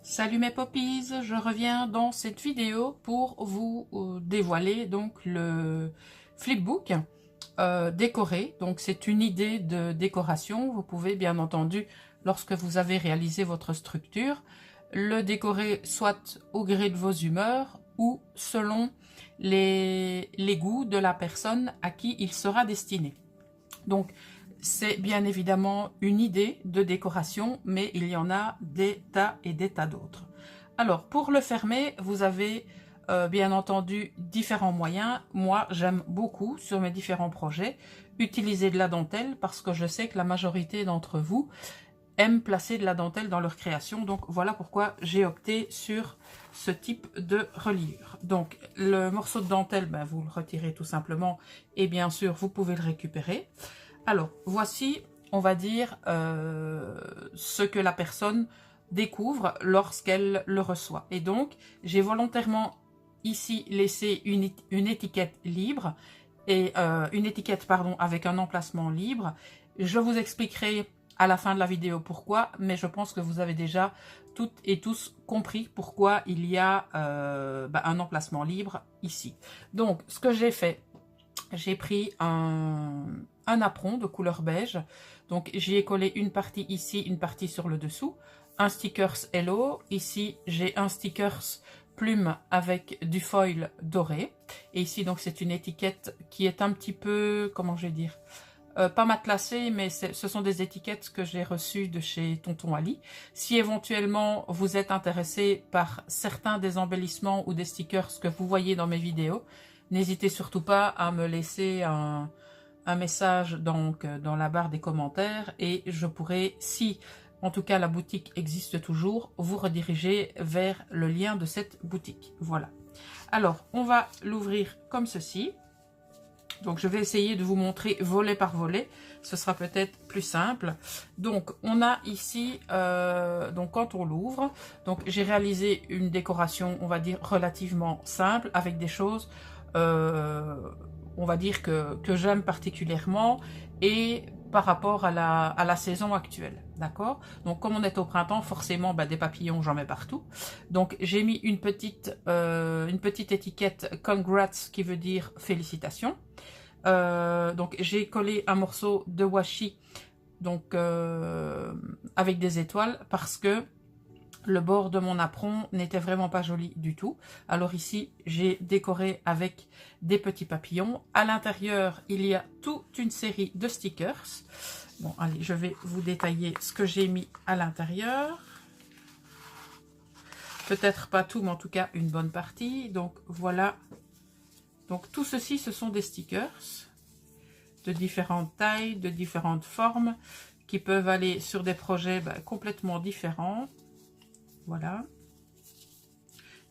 Salut mes poppies, je reviens dans cette vidéo pour vous dévoiler donc le flipbook décoré. Donc c'est une idée de décoration. Vous pouvez bien entendu, lorsque vous avez réalisé votre structure, le décorer soit au gré de vos humeurs ou selon les goûts de la personne à qui il sera destiné. Donc c'est bien évidemment une idée de décoration, mais il y en a des tas et des tas d'autres. Alors, pour le fermer, vous avez bien entendu différents moyens. Moi, j'aime beaucoup, sur mes différents projets, utiliser de la dentelle parce que je sais que la majorité d'entre vous aiment placer de la dentelle dans leur création. Donc, voilà pourquoi j'ai opté sur ce type de reliure. Donc, le morceau de dentelle, ben, vous le retirez tout simplement et bien sûr, vous pouvez le récupérer. Alors, voici, on va dire, ce que la personne découvre lorsqu'elle le reçoit. Et donc, j'ai volontairement ici laissé une étiquette libre, et une étiquette, pardon, avec un emplacement libre. Je vous expliquerai à la fin de la vidéo pourquoi, mais je pense que vous avez déjà toutes et tous compris pourquoi il y a un emplacement libre ici. Donc, ce que j'ai fait, j'ai pris un apron de couleur beige, donc j'y ai collé une partie ici, une partie sur le dessous, un stickers Hello, ici j'ai un stickers plume avec du foil doré, et ici donc c'est une étiquette qui est un petit peu, comment je vais dire, pas matelassée, mais ce sont des étiquettes que j'ai reçues de chez Tonton Ali. Si éventuellement vous êtes intéressé par certains des embellissements ou des stickers que vous voyez dans mes vidéos, n'hésitez surtout pas à me laisser un message donc dans la barre des commentaires et je pourrai, si en tout cas la boutique existe toujours, vous rediriger vers le lien de cette boutique. Voilà. Alors, on va l'ouvrir comme ceci. Donc, je vais essayer de vous montrer volet par volet. Ce sera peut-être plus simple. Donc, on a ici, donc quand on l'ouvre, donc j'ai réalisé une décoration, on va dire, relativement simple, avec des choses, on va dire, que j'aime particulièrement, et par rapport à la saison actuelle. D'accord? Donc, comme on est au printemps, forcément, des papillons, j'en mets partout. Donc, j'ai mis une petite étiquette « Congrats » qui veut dire « félicitations ». Donc, j'ai collé un morceau de washi donc, avec des étoiles parce que le bord de mon apron n'était vraiment pas joli du tout. Alors ici, j'ai décoré avec des petits papillons. À l'intérieur, il y a toute une série de stickers. Bon, allez, je vais vous détailler ce que j'ai mis à l'intérieur. Peut-être pas tout, mais en tout cas une bonne partie. Donc voilà. Donc tout ceci, ce sont des stickers de différentes tailles, de différentes formes, qui peuvent aller sur des projets complètement différents. Voilà.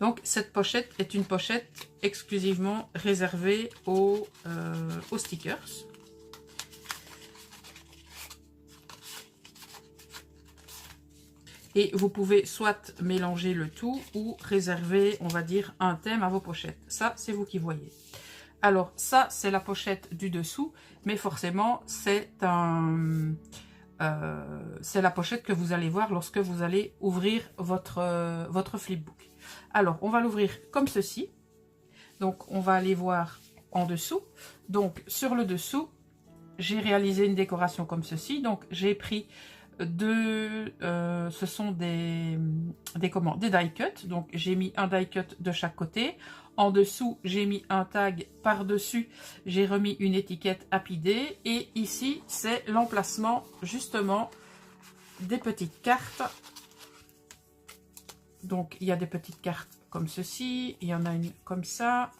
Donc cette pochette est une pochette exclusivement réservée aux stickers. Et vous pouvez soit mélanger le tout ou réserver, on va dire, un thème à vos pochettes. Ça, c'est vous qui voyez. Alors, ça, c'est la pochette du dessous, mais forcément, c'est la pochette que vous allez voir lorsque vous allez ouvrir votre flipbook. Alors, on va l'ouvrir comme ceci. Donc, on va aller voir en dessous. Donc, sur le dessous, j'ai réalisé une décoration comme ceci. Donc, j'ai pris ce sont des die cut. Donc, j'ai mis un die cut de chaque côté. En dessous, j'ai mis un tag par-dessus. J'ai remis une étiquette Happy Day. Et ici, c'est l'emplacement, justement, des petites cartes. Donc, il y a des petites cartes comme ceci. Il y en a une comme ça.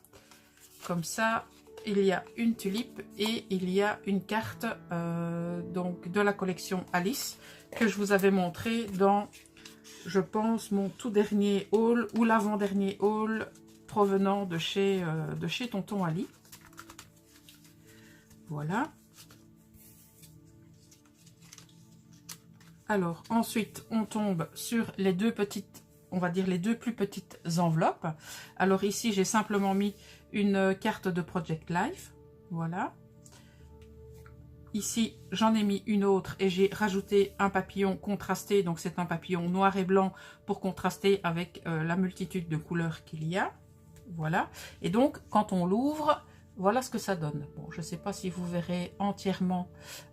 Comme ça. Il y a une tulipe et il y a une carte donc de la collection Alice que je vous avais montré dans, je pense, mon tout dernier haul ou l'avant-dernier haul provenant de chez Tonton Ali. Voilà. Alors ensuite on tombe sur les deux petites, on va dire les deux plus petites enveloppes. Alors ici j'ai simplement mis une carte de Project Life, voilà. ici, j'en ai mis une autre et j'ai rajouté un papillon contrasté. Donc, c'est un papillon noir et blanc pour contraster avec la multitude de couleurs qu'il y a. Voilà. Et donc, quand on l'ouvre, voilà ce que ça donne. Bon, je ne sais pas si vous verrez entièrement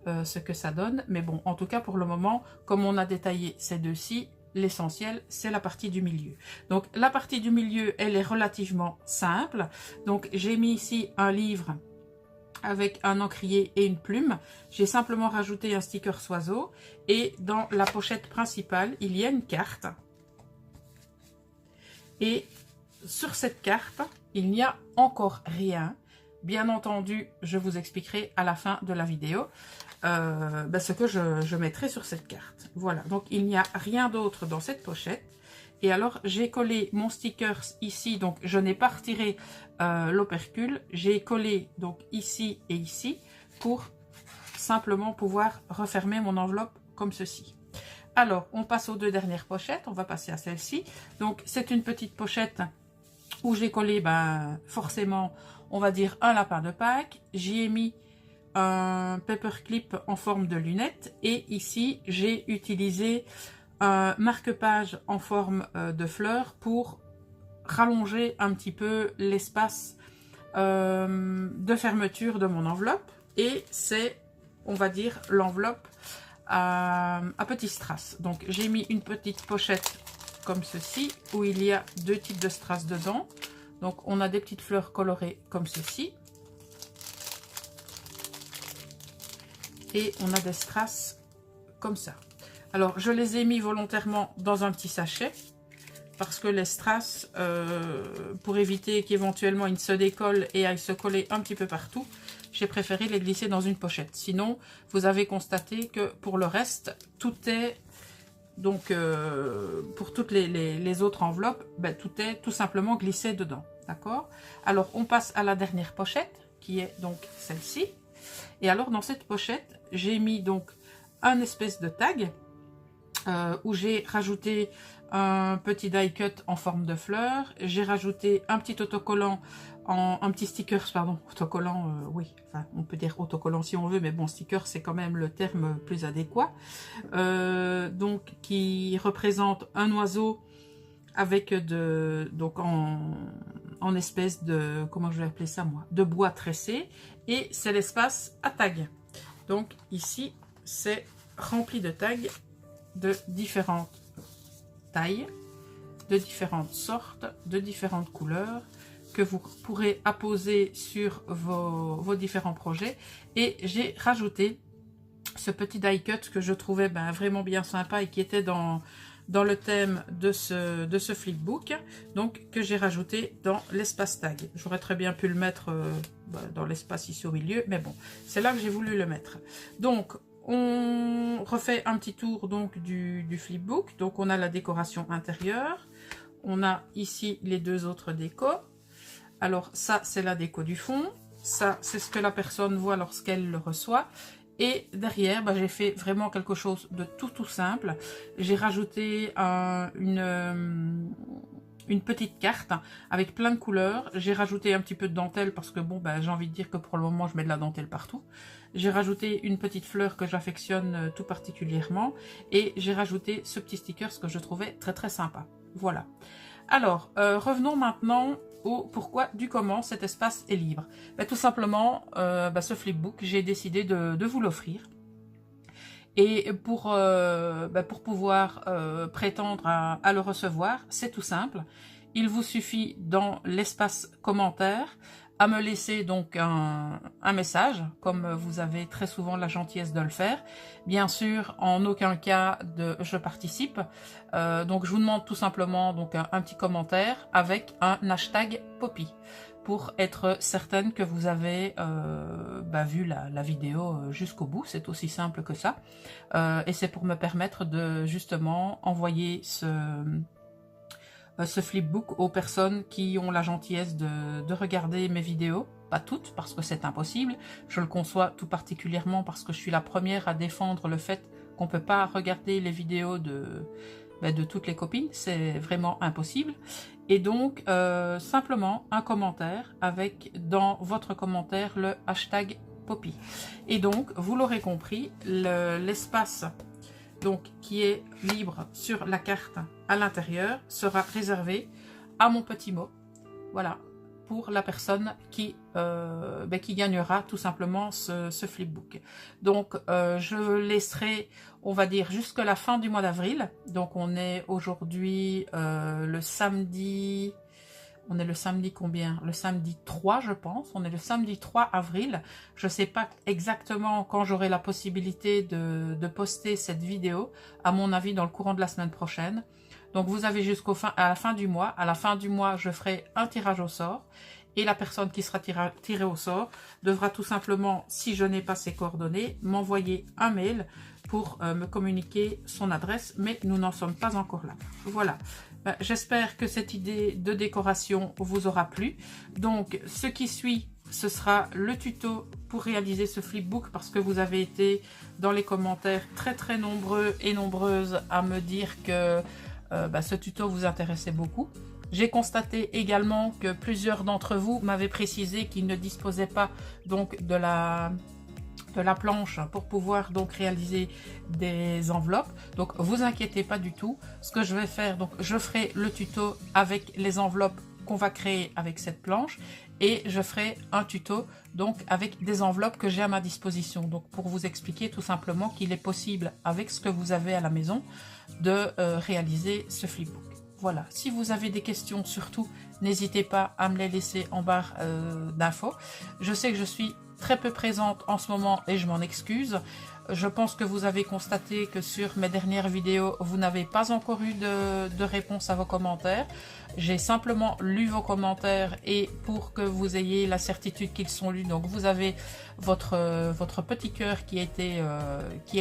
ce que ça donne. Mais bon, en tout cas, pour le moment, comme on a détaillé ces deux-ci, l'essentiel, c'est la partie du milieu. Donc, la partie du milieu, elle est relativement simple. Donc, j'ai mis ici un livre avec un encrier et une plume. J'ai simplement rajouté un sticker oiseau et dans la pochette principale, il y a une carte. Et sur cette carte, il n'y a encore rien. Bien entendu, je vous expliquerai à la fin de la vidéo ce que je mettrai sur cette carte. Voilà, donc il n'y a rien d'autre dans cette pochette. Et alors, j'ai collé mon sticker ici, donc je n'ai pas retiré l'opercule. J'ai collé donc ici et ici pour simplement pouvoir refermer mon enveloppe comme ceci. Alors, on passe aux deux dernières pochettes. On va passer à celle-ci. Donc, c'est une petite pochette où j'ai collé, forcément, on va dire un lapin de Pâques. J'y ai mis un paperclip en forme de lunette. Et ici, j'ai utilisé un marque-page en forme de fleur pour rallonger un petit peu l'espace de fermeture de mon enveloppe. Et c'est, on va dire, l'enveloppe à petit strass. Donc j'ai mis une petite pochette comme ceci où il y a deux types de strass dedans. Donc on a des petites fleurs colorées comme ceci. Et on a des strass comme ça. Alors, je les ai mis volontairement dans un petit sachet parce que les strass, pour éviter qu'éventuellement ils ne se décollent et aillent se coller un petit peu partout, j'ai préféré les glisser dans une pochette. Sinon, vous avez constaté que pour le reste, tout est, donc pour toutes les autres enveloppes, tout est tout simplement glissé dedans. D'accord? Alors, on passe à la dernière pochette qui est donc celle-ci. Et alors, dans cette pochette, j'ai mis donc un espèce de tag où j'ai rajouté un petit die cut en forme de fleur. J'ai rajouté un petit autocollant, un petit sticker, pardon, autocollant, oui, enfin on peut dire autocollant si on veut, mais bon, sticker c'est quand même le terme plus adéquat. Donc qui représente un oiseau avec donc en espèce de, comment je vais appeler ça moi, de bois tressé, et c'est l'espace à tag. Donc ici c'est rempli de tags de différentes tailles, de différentes sortes, de différentes couleurs que vous pourrez apposer sur vos différents projets. Et j'ai rajouté ce petit die cut que je trouvais vraiment bien sympa et qui était dans le thème de ce flipbook, donc que j'ai rajouté dans l'espace tag. J'aurais très bien pu le mettre dans l'espace ici au milieu, mais bon, c'est là que j'ai voulu le mettre. Donc, on refait un petit tour donc du flipbook. Donc on a la décoration intérieure. On a ici les deux autres décos. Alors ça c'est la déco du fond. Ça c'est ce que la personne voit lorsqu'elle le reçoit. Et derrière j'ai fait vraiment quelque chose de tout simple. J'ai rajouté une petite carte avec plein de couleurs. J'ai rajouté un petit peu de dentelle parce que bon, j'ai envie de dire que pour le moment je mets de la dentelle partout. J'ai rajouté une petite fleur que j'affectionne tout particulièrement et j'ai rajouté ce petit sticker que je trouvais très sympa. Voilà. Alors, revenons maintenant au pourquoi du comment cet espace est libre. Tout simplement, ce flipbook, j'ai décidé de vous l'offrir. Et pour pouvoir prétendre à le recevoir, c'est tout simple. Il vous suffit dans l'espace commentaire à me laisser donc un message, comme vous avez très souvent la gentillesse de le faire. Bien sûr, en aucun cas de je participe. Donc je vous demande tout simplement donc un petit commentaire avec un hashtag Poppy, pour être certaine que vous avez vu la vidéo jusqu'au bout. C'est aussi simple que ça. Et c'est pour me permettre de justement envoyer ce flipbook aux personnes qui ont la gentillesse de regarder mes vidéos. Pas toutes, parce que c'est impossible. Je le conçois tout particulièrement parce que je suis la première à défendre le fait qu'on ne peut pas regarder les vidéos de toutes les copines. C'est vraiment impossible. Et donc, simplement un commentaire avec dans votre commentaire le hashtag Poppy. Et donc, vous l'aurez compris, l'espace donc qui est libre sur la carte à l'intérieur sera réservé à mon petit mot. Voilà, pour la personne qui gagnera tout simplement ce flipbook. Donc, je laisserai, on va dire, jusqu'à la fin du mois d'avril. Donc, on est aujourd'hui le samedi... On est le samedi combien? Le samedi 3, je pense. On est le samedi 3 avril. Je ne sais pas exactement quand j'aurai la possibilité de poster cette vidéo. À mon avis, dans le courant de la semaine prochaine. Donc, vous avez à la fin du mois. À la fin du mois, je ferai un tirage au sort. Et la personne qui sera tirée au sort devra tout simplement, si je n'ai pas ses coordonnées, m'envoyer un mail pour me communiquer son adresse. Mais nous n'en sommes pas encore là. Voilà. J'espère que cette idée de décoration vous aura plu. Donc, ce qui suit, ce sera le tuto pour réaliser ce flipbook parce que vous avez été dans les commentaires très nombreux et nombreuses à me dire que ce tuto vous intéressait beaucoup. J'ai constaté également que plusieurs d'entre vous m'avaient précisé qu'ils ne disposaient pas donc de la planche pour pouvoir donc réaliser des enveloppes. Donc vous inquiétez pas du tout. Ce que je vais faire, donc je ferai le tuto avec les enveloppes qu'on va créer avec cette planche et je ferai un tuto donc avec des enveloppes que j'ai à ma disposition. Donc pour vous expliquer tout simplement qu'il est possible avec ce que vous avez à la maison de réaliser ce flipbook. Voilà, si vous avez des questions surtout, n'hésitez pas à me les laisser en barre d'infos. Je sais que je suis très peu présente en ce moment et je m'en excuse. Je pense que vous avez constaté que sur mes dernières vidéos, vous n'avez pas encore eu de réponse à vos commentaires. J'ai simplement lu vos commentaires et pour que vous ayez la certitude qu'ils sont lus, donc vous avez votre petit cœur qui a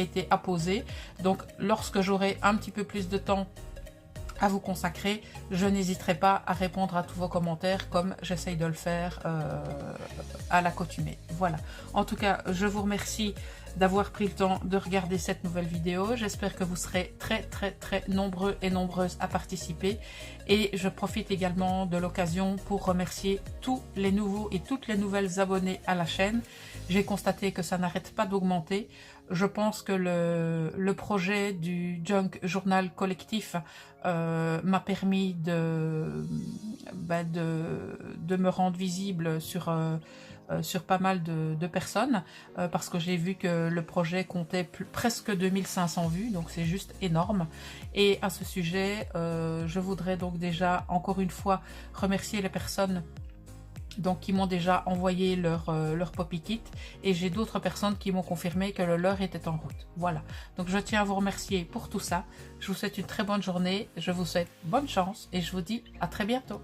été apposé. Donc lorsque j'aurai un petit peu plus de temps à vous consacrer, je n'hésiterai pas à répondre à tous vos commentaires comme j'essaye de le faire à l'accoutumée. Voilà. En tout cas, je vous remercie d'avoir pris le temps de regarder cette nouvelle vidéo. J'espère que vous serez très nombreux et nombreuses à participer. Et je profite également de l'occasion pour remercier tous les nouveaux et toutes les nouvelles abonnés à la chaîne. J'ai constaté que ça n'arrête pas d'augmenter. Je pense que le projet du Junk Journal collectif m'a permis de me rendre visible sur pas mal de personnes parce que j'ai vu que le projet comptait presque 2500 vues, donc c'est juste énorme. Et à ce sujet, je voudrais donc déjà encore une fois remercier les personnes donc qui m'ont déjà envoyé leur Poppy Kit et j'ai d'autres personnes qui m'ont confirmé que le leur était en route. Voilà, donc je tiens à vous remercier pour tout ça. Je vous souhaite une très bonne journée, je vous souhaite bonne chance et je vous dis à très bientôt.